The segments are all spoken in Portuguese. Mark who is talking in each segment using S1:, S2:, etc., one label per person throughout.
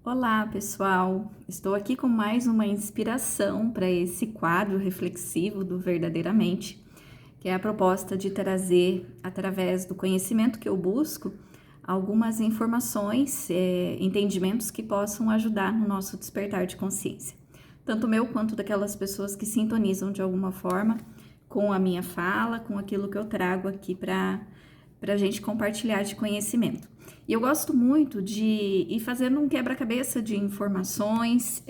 S1: Olá, pessoal! Estou aqui com mais uma inspiração para esse quadro reflexivo do Verdadeiramente, que é a proposta de trazer, através do conhecimento que eu busco, algumas informações, entendimentos que possam ajudar no nosso despertar de consciência, tanto meu quanto daquelas pessoas que sintonizam de alguma forma com a minha fala, com aquilo que eu trago aqui para a gente compartilhar de conhecimento. E eu gosto muito de ir fazendo um quebra-cabeça de informações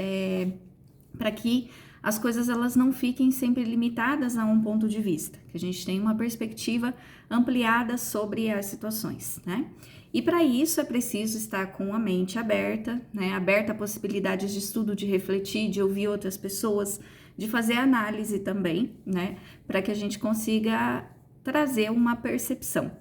S1: para que as coisas elas não fiquem sempre limitadas a um ponto de vista, que a gente tenha uma perspectiva ampliada sobre as situações, né? E para isso é preciso estar com a mente aberta, né? Aberta a possibilidades de estudo, de refletir, de ouvir outras pessoas, de fazer análise também, né? Para que a gente consiga trazer uma percepção.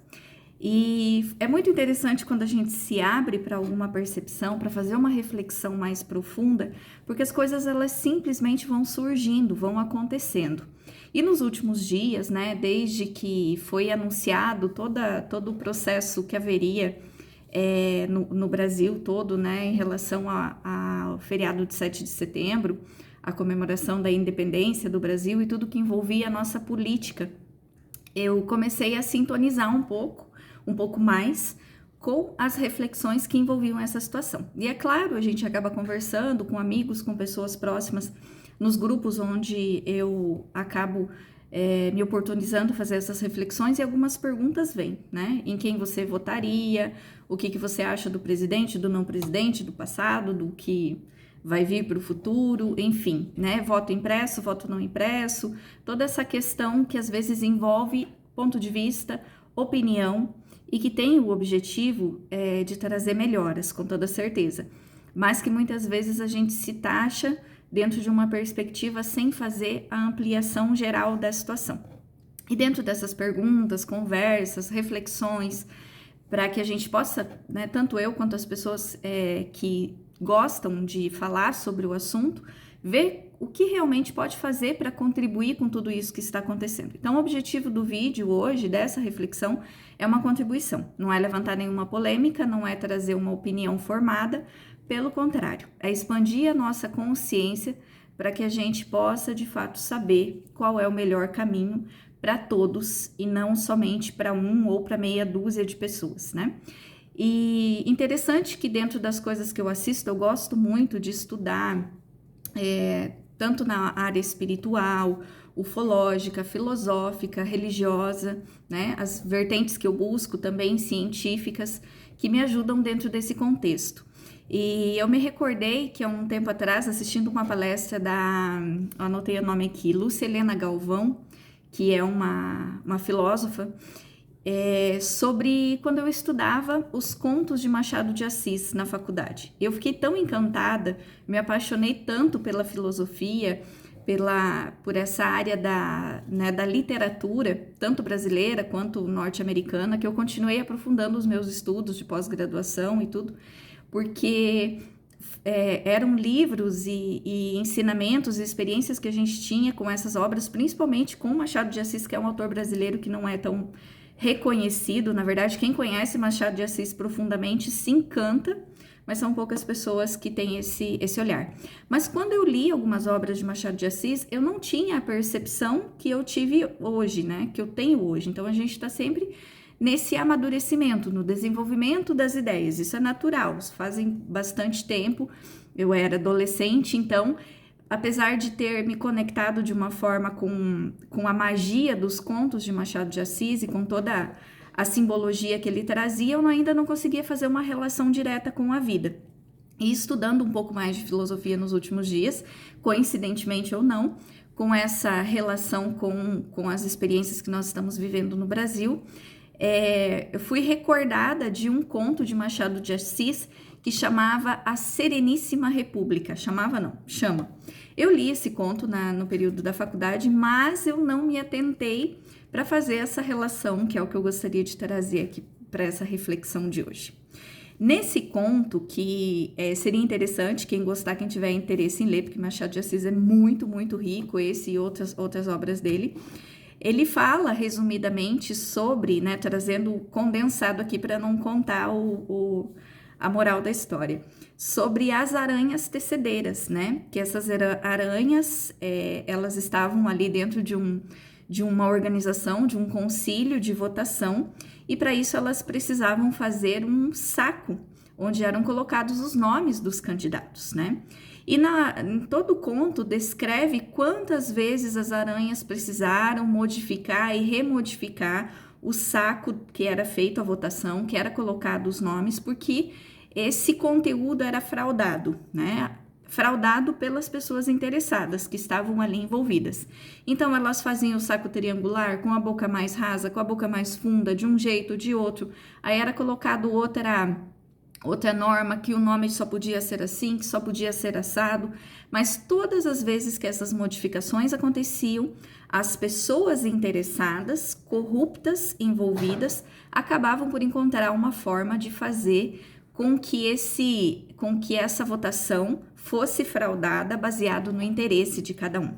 S1: E é muito interessante quando a gente se abre para alguma percepção, para fazer uma reflexão mais profunda, porque as coisas elas simplesmente vão surgindo, vão acontecendo. E nos últimos dias, né, desde que foi anunciado todo o processo que haveria no Brasil todo, né, em relação ao feriado de 7 de setembro, a comemoração da independência do Brasil e tudo que envolvia a nossa política, eu comecei a sintonizar um pouco mais com as reflexões que envolviam essa situação. E é claro, a gente acaba conversando com amigos, com pessoas próximas, nos grupos onde eu acabo me oportunizando fazer essas reflexões e algumas perguntas vêm, né? Em quem você votaria, o que você acha do presidente, do não presidente, do passado, do que vai vir para o futuro, enfim, né? Voto impresso, voto não impresso, toda essa questão que às vezes envolve ponto de vista, opinião e que tem o objetivo de trazer melhoras, com toda certeza, mas que muitas vezes a gente se taxa dentro de uma perspectiva sem fazer a ampliação geral da situação. E dentro dessas perguntas, conversas, reflexões, para que a gente possa, né, tanto eu quanto as pessoas que gostam de falar sobre o assunto, ver o que realmente pode fazer para contribuir com tudo isso que está acontecendo. Então, o objetivo do vídeo hoje, dessa reflexão, é uma contribuição. Não é levantar nenhuma polêmica, não é trazer uma opinião formada, pelo contrário, é expandir a nossa consciência para que a gente possa, de fato, saber qual é o melhor caminho para todos e não somente para um ou para meia dúzia de pessoas, né? E interessante que dentro das coisas que eu assisto, eu gosto muito de estudar tanto na área espiritual, ufológica, filosófica, religiosa, né? As vertentes que eu busco também científicas que me ajudam dentro desse contexto. E eu me recordei que há um tempo atrás, assistindo uma palestra anotei o nome aqui, Lúcia Helena Galvão, que é uma filósofa, sobre quando eu estudava os contos de Machado de Assis na faculdade. Eu fiquei tão encantada, me apaixonei tanto pela filosofia, por essa área da literatura, tanto brasileira quanto norte-americana, que eu continuei aprofundando os meus estudos de pós-graduação e tudo, porque eram livros e ensinamentos e experiências que a gente tinha com essas obras, principalmente com Machado de Assis, que é um autor brasileiro que não é tão reconhecido. Na verdade, quem conhece Machado de Assis profundamente se encanta, mas são poucas pessoas que têm esse olhar. Mas quando eu li algumas obras de Machado de Assis, eu não tinha a percepção que eu tive hoje, né? Que eu tenho hoje. Então, a gente está sempre nesse amadurecimento, no desenvolvimento das ideias. Isso é natural, isso fazem bastante tempo. Eu era adolescente, então, apesar de ter me conectado de uma forma com a magia dos contos de Machado de Assis e com toda a simbologia que ele trazia, eu ainda não conseguia fazer uma relação direta com a vida. E estudando um pouco mais de filosofia nos últimos dias, coincidentemente ou não, com essa relação com as experiências que nós estamos vivendo no Brasil, eu fui recordada de um conto de Machado de Assis que chamava A Sereníssima República. Chamava não, chama. Eu li esse conto no período da faculdade, mas eu não me atentei para fazer essa relação, que é o que eu gostaria de trazer aqui para essa reflexão de hoje. Nesse conto, que seria interessante, quem gostar, quem tiver interesse em ler, porque Machado de Assis é muito, muito rico, esse e outras obras dele, ele fala resumidamente sobre, né, trazendo condensado aqui para não contar a moral da história, sobre as aranhas tecedeiras, né? Que essas aranhas, elas estavam ali dentro de uma organização, de um concílio de votação, e para isso elas precisavam fazer um saco onde eram colocados os nomes dos candidatos, né? E em todo o conto descreve quantas vezes as aranhas precisaram modificar e remodificar o saco que era feito a votação, que era colocado os nomes, porque esse conteúdo era fraudado, né? Fraudado pelas pessoas interessadas que estavam ali envolvidas. Então, elas faziam o saco triangular com a boca mais rasa, com a boca mais funda, de um jeito, de outro. Aí era colocado outra norma, que o nome só podia ser assim, que só podia ser assado, mas todas as vezes que essas modificações aconteciam, as pessoas interessadas, corruptas, envolvidas, acabavam por encontrar uma forma de fazer com que essa votação fosse fraudada baseado no interesse de cada um.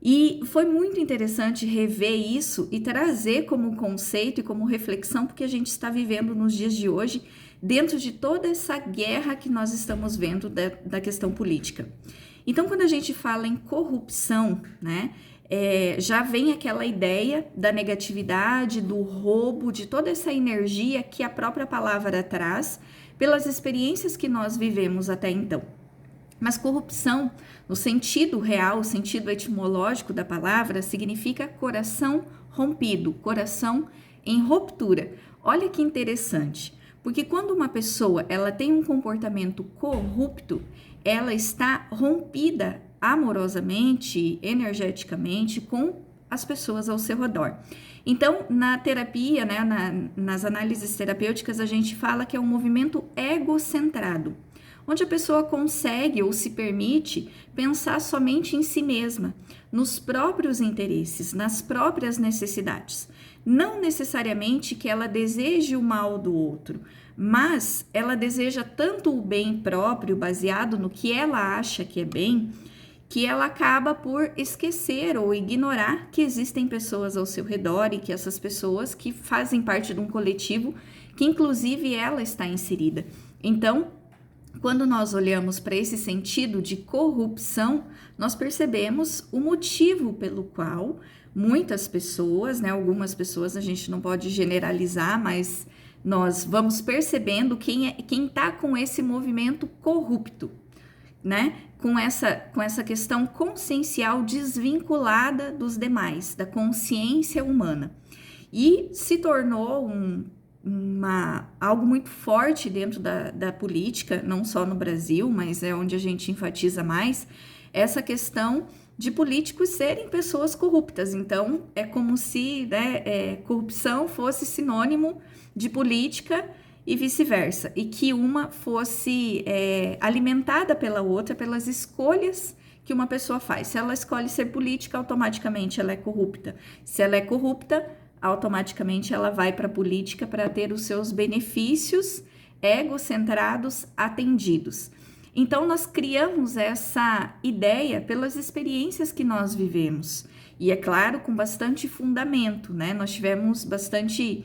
S1: E foi muito interessante rever isso e trazer como conceito e como reflexão, porque a gente está vivendo nos dias de hoje, dentro de toda essa guerra que nós estamos vendo da questão política. Então, quando a gente fala em corrupção, né, já vem aquela ideia da negatividade, do roubo, de toda essa energia que a própria palavra traz, pelas experiências que nós vivemos até então. Mas corrupção, no sentido real, o sentido etimológico da palavra, significa coração rompido, coração em ruptura. Olha que interessante, porque quando uma pessoa ela tem um comportamento corrupto, ela está rompida amorosamente, energeticamente com as pessoas ao seu redor. Então, na terapia, né, nas análises terapêuticas, a gente fala que é um movimento egocentrado, onde a pessoa consegue ou se permite pensar somente em si mesma, nos próprios interesses, nas próprias necessidades. Não necessariamente que ela deseje o mal do outro, mas ela deseja tanto o bem próprio, baseado no que ela acha que é bem, que ela acaba por esquecer ou ignorar que existem pessoas ao seu redor e que essas pessoas que fazem parte de um coletivo que inclusive ela está inserida. Então, quando nós olhamos para esse sentido de corrupção, nós percebemos o motivo pelo qual muitas pessoas, né, algumas pessoas, a gente não pode generalizar, mas nós vamos percebendo quem está com esse movimento corrupto, né? Com essa questão consciencial desvinculada dos demais, da consciência humana. E se tornou algo muito forte dentro da política, não só no Brasil, mas é onde a gente enfatiza mais, essa questão de políticos serem pessoas corruptas. Então, é como se, né, corrupção fosse sinônimo de política e vice-versa, e que uma fosse alimentada pela outra, pelas escolhas que uma pessoa faz. Se ela escolhe ser política, automaticamente ela é corrupta. Se ela é corrupta, automaticamente ela vai para a política para ter os seus benefícios egocentrados atendidos. Então, nós criamos essa ideia pelas experiências que nós vivemos. E, é claro, com bastante fundamento, né? Nós tivemos bastante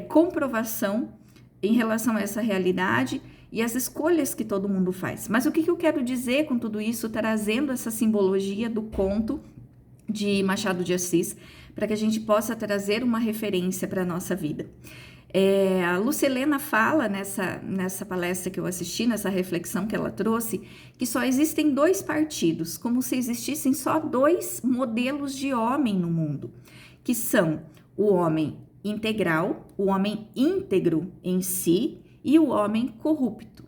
S1: comprovação em relação a essa realidade e as escolhas que todo mundo faz. Mas o que eu quero dizer com tudo isso, trazendo essa simbologia do conto de Machado de Assis, para que a gente possa trazer uma referência para a nossa vida. A Lucilena fala nessa palestra que eu assisti, nessa reflexão que ela trouxe, que só existem dois partidos, como se existissem só dois modelos de homem no mundo, que são o homem integral, o homem íntegro em si e o homem corrupto.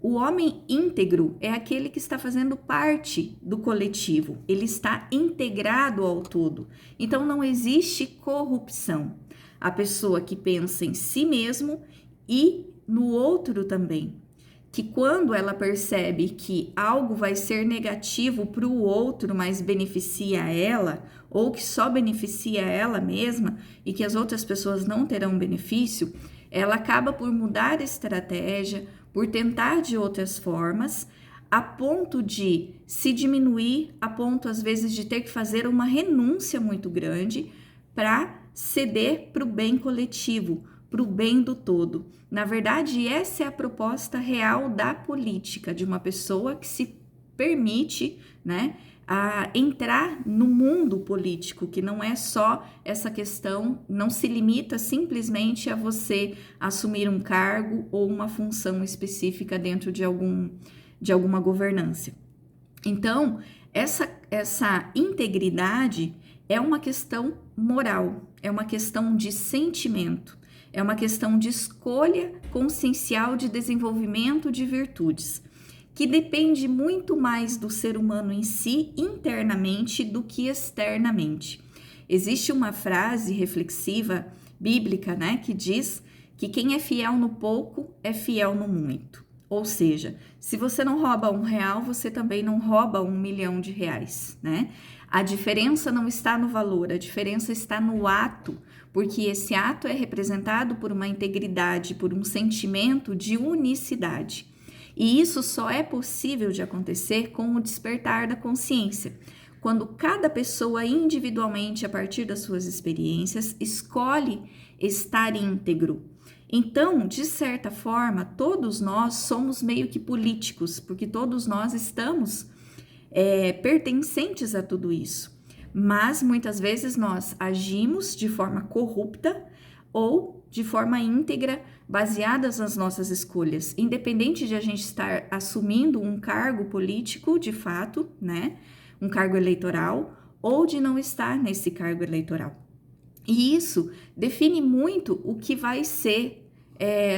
S1: O homem íntegro é aquele que está fazendo parte do coletivo, ele está integrado ao todo. Então não existe corrupção. A pessoa que pensa em si mesmo e no outro também, que quando ela percebe que algo vai ser negativo para o outro, mas beneficia ela, ou que só beneficia ela mesma e que as outras pessoas não terão benefício, ela acaba por mudar a estratégia, por tentar de outras formas, a ponto de se diminuir, a ponto às vezes de ter que fazer uma renúncia muito grande para ceder para o bem coletivo, para o bem do todo. Na verdade, essa é a proposta real da política, de uma pessoa que se permite, né, a entrar no mundo político, que não é só essa questão, não se limita simplesmente a você assumir um cargo ou uma função específica dentro de alguma governância. Então, essa integridade é uma questão moral, é uma questão de sentimento, é uma questão de escolha consciencial de desenvolvimento de virtudes, que depende muito mais do ser humano em si, internamente, do que externamente. Existe uma frase reflexiva bíblica, né, que diz que quem é fiel no pouco é fiel no muito. Ou seja, se você não rouba R$1, você também não rouba R$1.000.000, né? A diferença não está no valor, a diferença está no ato, porque esse ato é representado por uma integridade, por um sentimento de unicidade. E isso só é possível de acontecer com o despertar da consciência, quando cada pessoa individualmente, a partir das suas experiências, escolhe estar íntegro. Então, de certa forma, todos nós somos meio que políticos, porque todos nós estamos pertencentes a tudo isso. Mas, muitas vezes, nós agimos de forma corrupta ou de forma íntegra, baseadas nas nossas escolhas, independente de a gente estar assumindo um cargo político, de fato, né, um cargo eleitoral, ou de não estar nesse cargo eleitoral. E isso define muito o que vai ser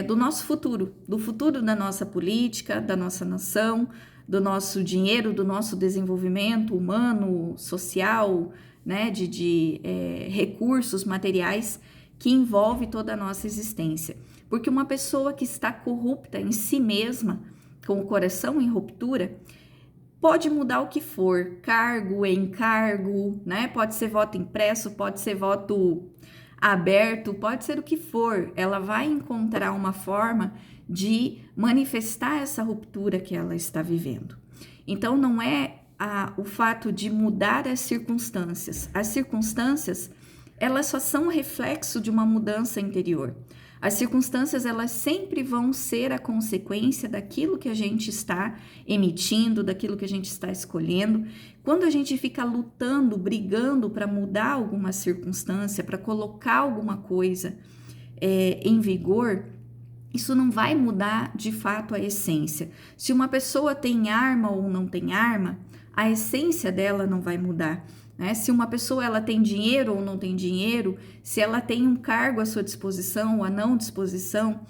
S1: do nosso futuro, do futuro da nossa política, da nossa nação, do nosso dinheiro, do nosso desenvolvimento humano, social, né, de recursos materiais que envolve toda a nossa existência. Porque uma pessoa que está corrupta em si mesma, com o coração em ruptura, pode mudar o que for, cargo, encargo, né? Pode ser voto impresso, pode ser voto aberto, pode ser o que for. Ela vai encontrar uma forma de manifestar essa ruptura que ela está vivendo. Então, não é o fato de mudar as circunstâncias. As circunstâncias, elas só são reflexo de uma mudança interior. As circunstâncias, elas sempre vão ser a consequência daquilo que a gente está emitindo, daquilo que a gente está escolhendo. Quando a gente fica lutando, brigando para mudar alguma circunstância, para colocar alguma coisa em vigor, isso não vai mudar de fato a essência. Se uma pessoa tem arma ou não tem arma, a essência dela não vai mudar. Se uma pessoa ela tem dinheiro ou não tem dinheiro, se ela tem um cargo à sua disposição ou à não disposição,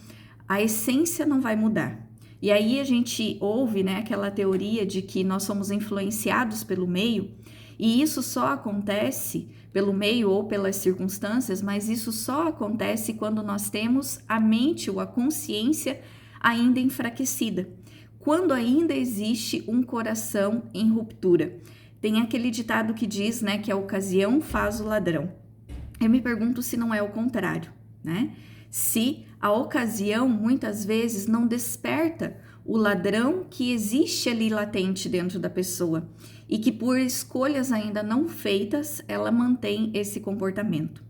S1: a essência não vai mudar. E aí a gente ouve, né, aquela teoria de que nós somos influenciados pelo meio, e isso só acontece pelo meio ou pelas circunstâncias, mas isso só acontece quando nós temos a mente ou a consciência ainda enfraquecida, quando ainda existe um coração em ruptura. Tem aquele ditado que diz, né, que a ocasião faz o ladrão. Eu me pergunto se não é o contrário, né? Se a ocasião, muitas vezes, não desperta o ladrão que existe ali latente dentro da pessoa e que, por escolhas ainda não feitas, ela mantém esse comportamento.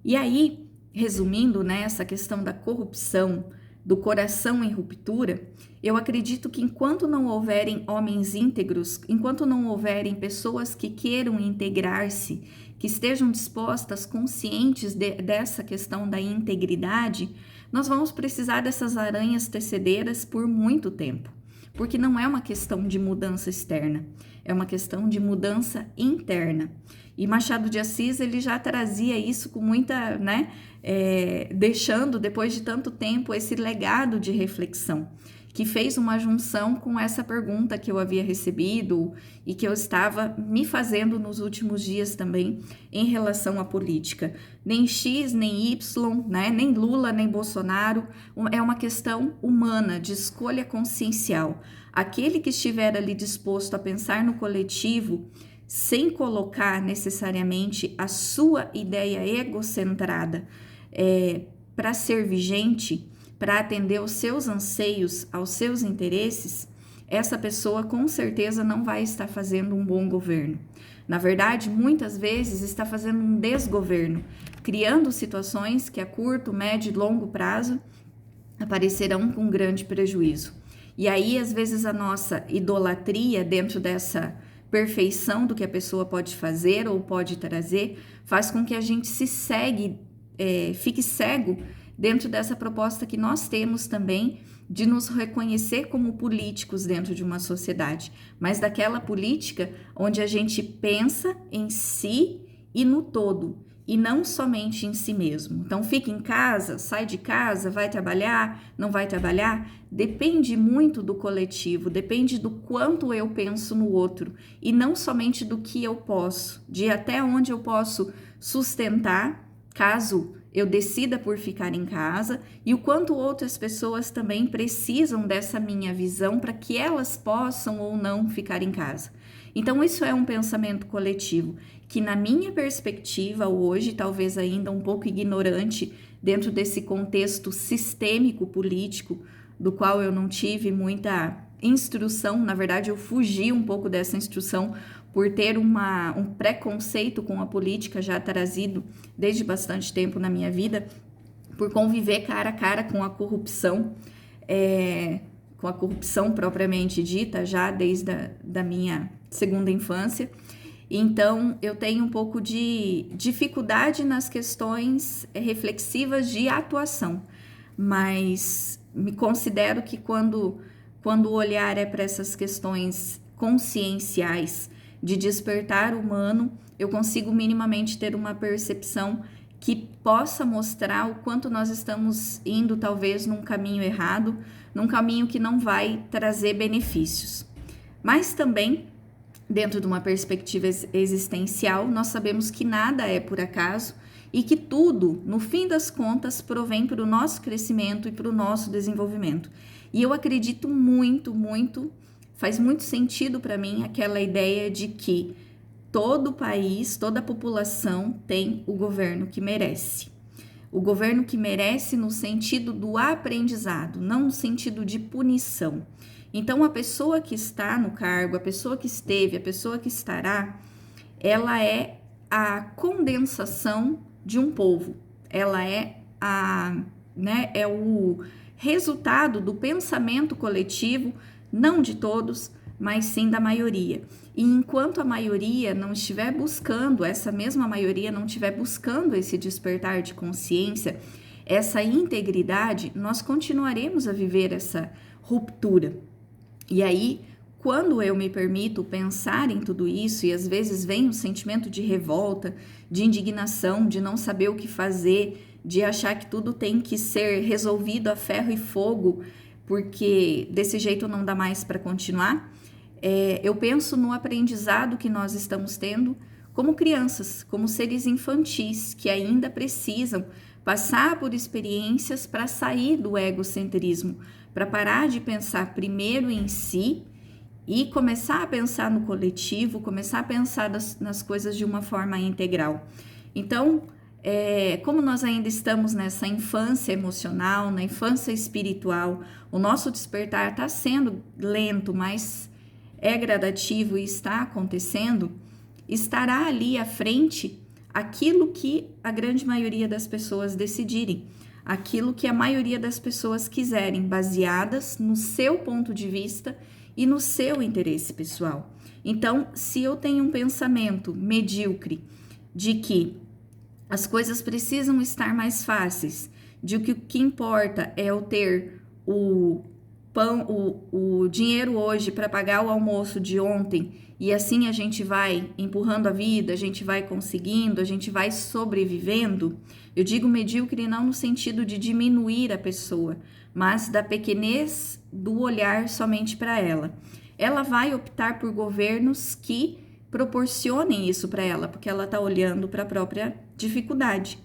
S1: E aí, resumindo, né, essa questão da corrupção, do coração em ruptura, eu acredito que enquanto não houverem homens íntegros, enquanto não houverem pessoas que queiram integrar-se, que estejam dispostas, conscientes dessa questão da integridade, nós vamos precisar dessas aranhas tecedeiras por muito tempo, porque não é uma questão de mudança externa, é uma questão de mudança interna. E Machado de Assis, ele já trazia isso com muita, né, deixando, depois de tanto tempo, esse legado de reflexão, que fez uma junção com essa pergunta que eu havia recebido e que eu estava me fazendo nos últimos dias também em relação à política. Nem X, nem Y, né, nem Lula, nem Bolsonaro, é uma questão humana, de escolha consciencial. Aquele que estiver ali disposto a pensar no coletivo, sem colocar necessariamente a sua ideia egocentrada para ser vigente, para atender aos seus anseios, aos seus interesses, essa pessoa com certeza não vai estar fazendo um bom governo. Na verdade, muitas vezes está fazendo um desgoverno, criando situações que a curto, médio e longo prazo aparecerão com grande prejuízo. E aí, às vezes, a nossa idolatria dentro dessa perfeição do que a pessoa pode fazer ou pode trazer, faz com que a gente fique cego dentro dessa proposta que nós temos também de nos reconhecer como políticos dentro de uma sociedade, mas daquela política onde a gente pensa em si e no todo, e não somente em si mesmo. Então, fica em casa, sai de casa, vai trabalhar, não vai trabalhar, depende muito do coletivo, depende do quanto eu penso no outro, e não somente do que eu posso, de até onde eu posso sustentar, caso eu decida por ficar em casa, e o quanto outras pessoas também precisam dessa minha visão para que elas possam ou não ficar em casa. Então, isso é um pensamento coletivo que, na minha perspectiva, hoje, talvez ainda um pouco ignorante dentro desse contexto sistêmico político, do qual eu não tive muita instrução, na verdade, eu fugi um pouco dessa instrução por ter um preconceito com a política já trazido desde bastante tempo na minha vida, por conviver cara a cara com a corrupção, propriamente dita, já desde a minha segunda infância. Então, eu tenho um pouco de dificuldade nas questões reflexivas de atuação, mas me considero que quando o olhar é para essas questões conscienciais de despertar humano, eu consigo minimamente ter uma percepção que possa mostrar o quanto nós estamos indo talvez num caminho errado, num caminho que não vai trazer benefícios. Mas também, dentro de uma perspectiva existencial, nós sabemos que nada é por acaso e que tudo, no fim das contas, provém para o nosso crescimento e para o nosso desenvolvimento. E eu acredito muito, faz muito sentido para mim aquela ideia de que todo o país, toda a população tem o governo que merece. O governo que merece no sentido do aprendizado, não no sentido de punição. Então, a pessoa que está no cargo, a pessoa que esteve, a pessoa que estará, ela é a condensação de um povo. Ela é o resultado do pensamento coletivo, não de todos, mas sim da maioria. E enquanto a maioria não estiver buscando, essa mesma maioria não estiver buscando esse despertar de consciência, essa integridade, nós continuaremos a viver essa ruptura. E aí, quando eu me permito pensar em tudo isso, e às vezes vem um sentimento de revolta, de indignação, de não saber o que fazer, de achar que tudo tem que ser resolvido a ferro e fogo, porque desse jeito não dá mais para continuar, eu penso no aprendizado que nós estamos tendo como crianças, como seres infantis que ainda precisam passar por experiências para sair do egocentrismo, para parar de pensar primeiro em si e começar a pensar no coletivo, começar a pensar nas coisas de uma forma integral. Então, como nós ainda estamos nessa infância emocional, na infância espiritual, o nosso despertar está sendo lento, mas é gradativo e está acontecendo, estará ali à frente aquilo que a grande maioria das pessoas decidirem, aquilo que a maioria das pessoas quiserem, baseadas no seu ponto de vista e no seu interesse pessoal. Então, se eu tenho um pensamento medíocre de que as coisas precisam estar mais fáceis, de que o que importa é eu ter o dinheiro hoje para pagar o almoço de ontem, e assim a gente vai empurrando a vida, a gente vai conseguindo, a gente vai sobrevivendo. Eu digo medíocre não no sentido de diminuir a pessoa, mas da pequenez do olhar somente para ela. Ela vai optar por governos que proporcionem isso para ela, porque ela está olhando para a própria dificuldade.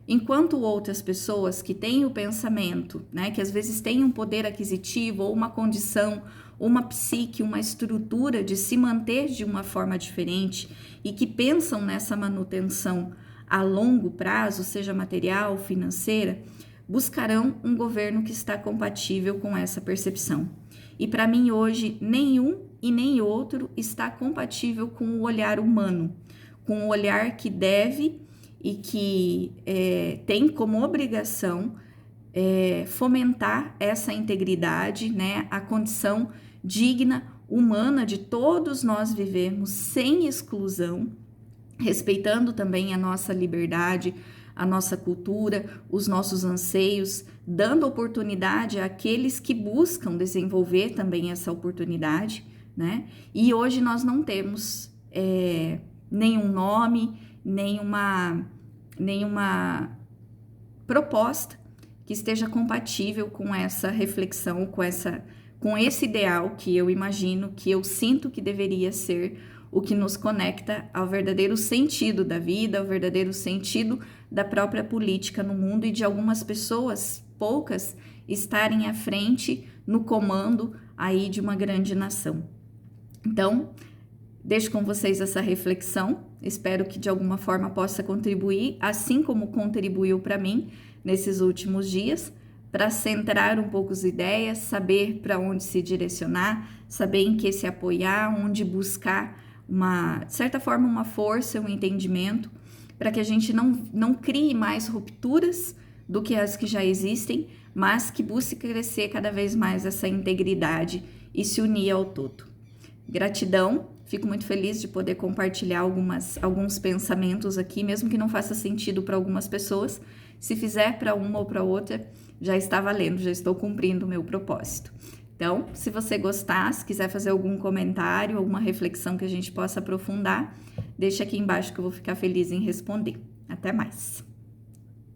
S1: Enquanto outras pessoas que têm o pensamento, que às vezes têm um poder aquisitivo ou uma condição, uma psique, uma estrutura de se manter de uma forma diferente e que pensam nessa manutenção a longo prazo, seja material, financeira, buscarão um governo que está compatível com essa percepção. E para mim hoje, nenhum e nem outro está compatível com o olhar humano, com o olhar que deve e que tem como obrigação fomentar essa integridade, né, a condição digna, humana de todos nós vivermos sem exclusão, respeitando também a nossa liberdade, a nossa cultura, os nossos anseios, dando oportunidade àqueles que buscam desenvolver também essa oportunidade, né? E hoje nós não temos nenhum nome, nenhuma proposta que esteja compatível com essa reflexão, com esse ideal que eu imagino, que eu sinto que deveria ser o que nos conecta ao verdadeiro sentido da vida, ao verdadeiro sentido da própria política no mundo e de algumas pessoas, poucas, estarem à frente no comando aí de uma grande nação. Então, deixo com vocês essa reflexão, espero que de alguma forma possa contribuir, assim como contribuiu para mim nesses últimos dias, para centrar um pouco as ideias, saber para onde se direcionar, saber em que se apoiar, onde buscar de certa forma, uma força, um entendimento, para que a gente não crie mais rupturas do que as que já existem, mas que busque crescer cada vez mais essa integridade e se unir ao todo. Gratidão, fico muito feliz de poder compartilhar alguns pensamentos aqui, mesmo que não faça sentido para algumas pessoas. Se fizer para uma ou para outra, já está valendo, já estou cumprindo o meu propósito. Então, se você gostar, se quiser fazer algum comentário, alguma reflexão que a gente possa aprofundar, deixa aqui embaixo que eu vou ficar feliz em responder. Até mais!